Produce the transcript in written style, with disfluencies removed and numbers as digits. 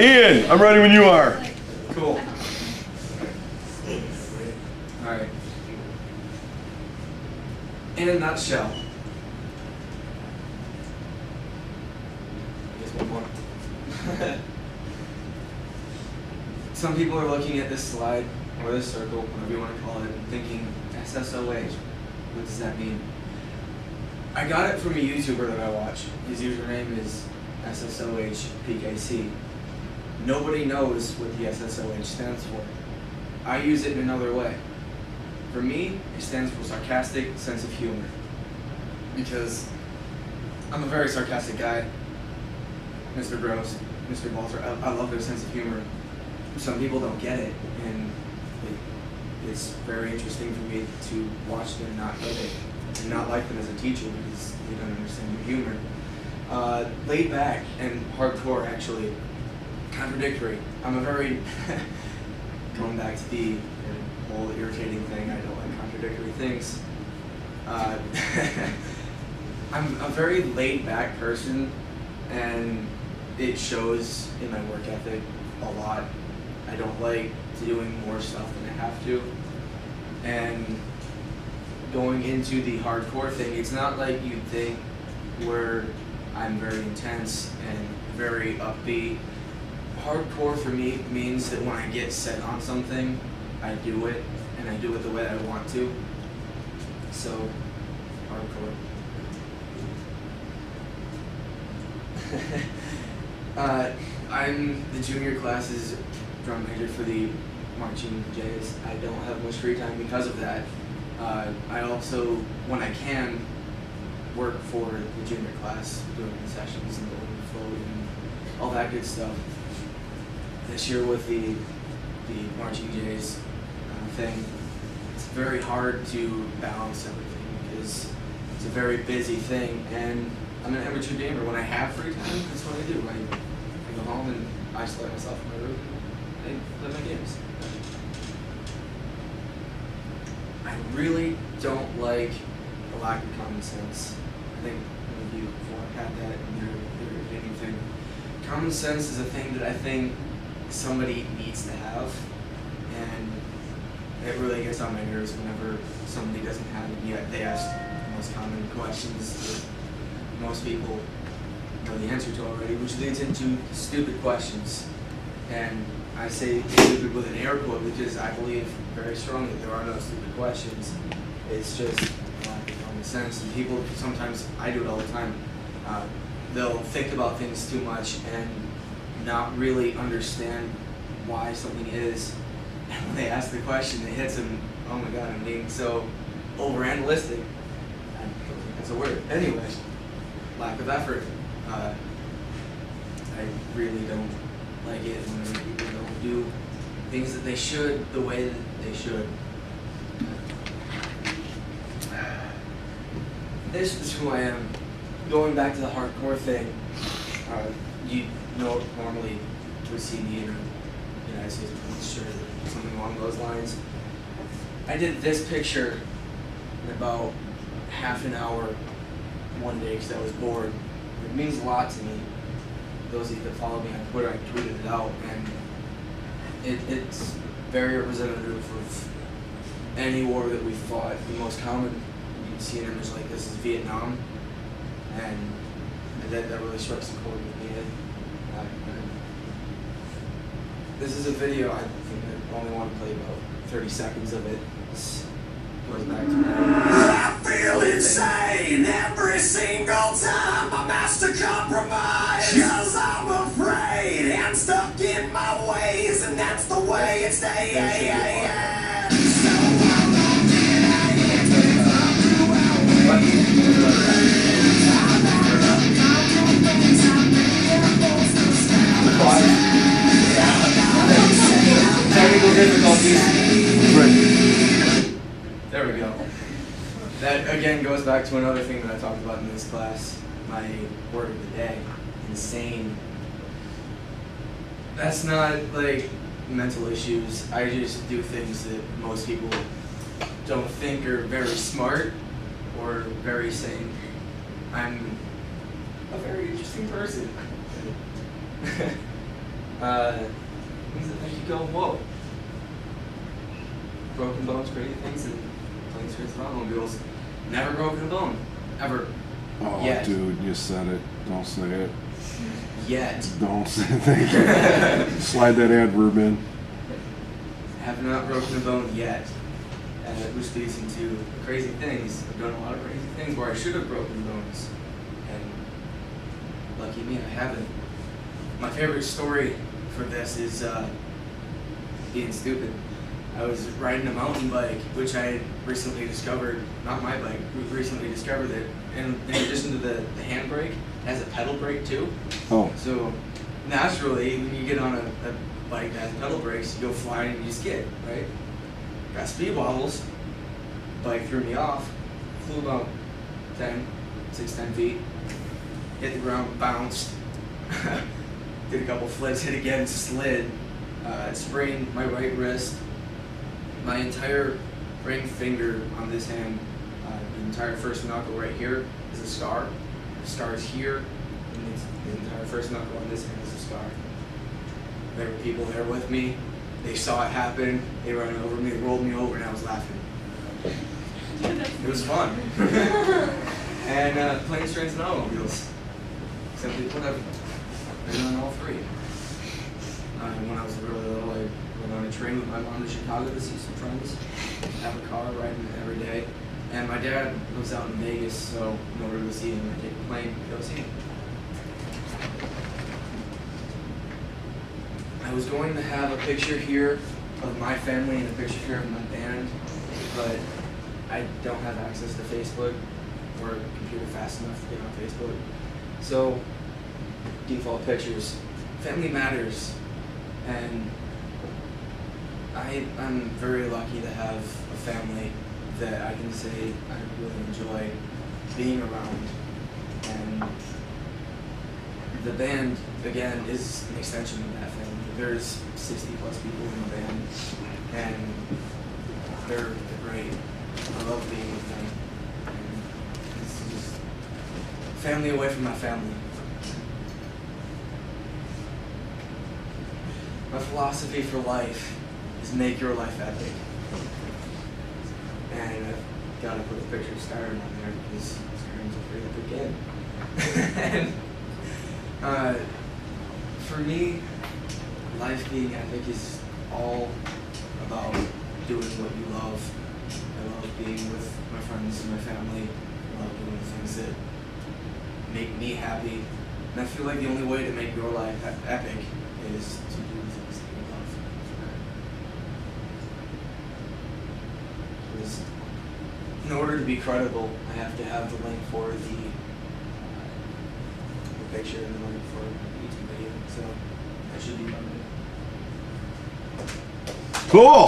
Ian, I'm ready when you are. Cool. Alright. In a nutshell. I guess one more. Some people are looking at this slide, or this circle, whatever you want to call it, and thinking, SSOH, what does that mean? I got it from a YouTuber that I watch. His username is SSOHPKC. Nobody knows what the SSOH stands for. I use it in another way. For me, it stands for sarcastic sense of humor. Because I'm a very sarcastic guy. Mr. Gross, Mr. Walter, I love their sense of humor. Some people don't get it, and it's very interesting for me to watch them not get it, and not like them as a teacher because they don't understand your humor. Laid back and hardcore, actually. Contradictory. I'm a very, going back to the whole irritating thing, I don't like contradictory things. I'm a very laid back person, and it shows in my work ethic a lot. I don't like doing more stuff than I have to. And going into the hardcore thing, it's not like you'd think where I'm very intense and very upbeat. Hardcore for me means that when I get set on something, I do it, and I do it the way I want to. So, hardcore. I'm the junior class's drum major for the Marching Jays. I don't have much free time because of that. I also, when I can, work for the junior class, doing concessions and going to float and all that good stuff. This year with the Marching Jays thing, it's very hard to balance everything because it's a very busy thing, and I'm an amateur gamer. When I have free time, that's what I do. I go home and isolate myself in my room and play my games. I really don't like the lack of common sense. I think many of you before I've had that and they're irritating thing. Common sense is a thing that I think somebody needs to have, and it really gets on my nerves whenever somebody doesn't have it, yet they ask the most common questions that most people know the answer to already, which leads into stupid questions. And I say stupid with an air quote because I believe very strongly that there are no stupid questions. It's just lack of common sense. And people sometimes, I do it all the time, they'll think about things too much and not really understand why something is. And when they ask the question, it hits them, oh my god, I'm being so over-analytic. I don't think that's a word. Anyway, lack of effort. I really don't like it when people don't do things that they should the way that they should. This is who I am. Going back to the hardcore thing, you know, normally would see me in a United States Police shirt or something along those lines. I did this picture in about half an hour one day because I was bored. It means a lot to me. Those of you that follow me on Twitter, I tweeted it out, and it's very representative of any war that we fought. The most common you can see an image like this is Vietnam, and that really strikes a chord with me. This is a video, I think I only want to play about 30 seconds of it. This goes back to I feel insane every single time I'm asked to compromise, 'cause I'm afraid and stuck in my ways, and that's the way it stays. So how long did I get technical difficulties. There we go. That again goes back to another thing that I talked about in this class. My word of the day. Insane. That's not like mental issues. I just do things that most people don't think are very smart or very sane. I'm a very interesting person. things that make you go, whoa. Broken bones, crazy things, and planes, trains, and automobiles. Never broken a bone. Ever. Oh, Yet. dude, you said it. Don't say it. Yet. Don't say it. Thank you. Slide that adverb in. Have not broken a bone yet. Which leads into crazy things. I've done a lot of crazy things where I should have broken bones. And lucky me, I haven't. My favorite story for this is being stupid. I was riding a mountain bike, which I had recently discovered, not my bike, we recently discovered it. And in addition to the handbrake, it has a pedal brake too. Oh. So naturally, when you get on a bike that has pedal brakes, you go flying and you skid, right? Got speed wobbles. Bike threw me off. Flew about 10 feet. Hit the ground, bounced. Did a couple flips, hit again, slid. Sprained my right wrist. My entire ring finger on this hand, the entire first knuckle right here is a scar. The scar is here, and the entire first knuckle on this hand is a scar. There were people there with me. They saw it happen. They ran over me, rolled me over, and I was laughing. It was fun. And planes, trains, and automobiles. Simply put, I've been on all three. When I was really little, I went on a train with my mom to Chicago to see some friends. Have a car, riding every day. And my dad lives out in Vegas, so in order to see him, I take a plane to go see him. I was going to have a picture here of my family and a picture here of my band, but I don't have access to Facebook or a computer fast enough to get on Facebook. So, default pictures. Family matters. And I'm very lucky to have a family that I can say I really enjoy being around. And the band, again, is an extension of that family. There's 60 plus people in the band, and they're great. I love being with them. And it's just family away from my family. My philosophy for life is make your life epic. And I've got to put a picture of Skyrim on there because Skyrim's a pretty epic game. And for me, life being epic is all about doing what you love. I love being with my friends and my family. I love doing the things that make me happy. And I feel like the only way to make your life epic is to do the things that you love. Because in order to be credible, I have to have the link for the picture and the link for the YouTube video. So that should be fun. Cool.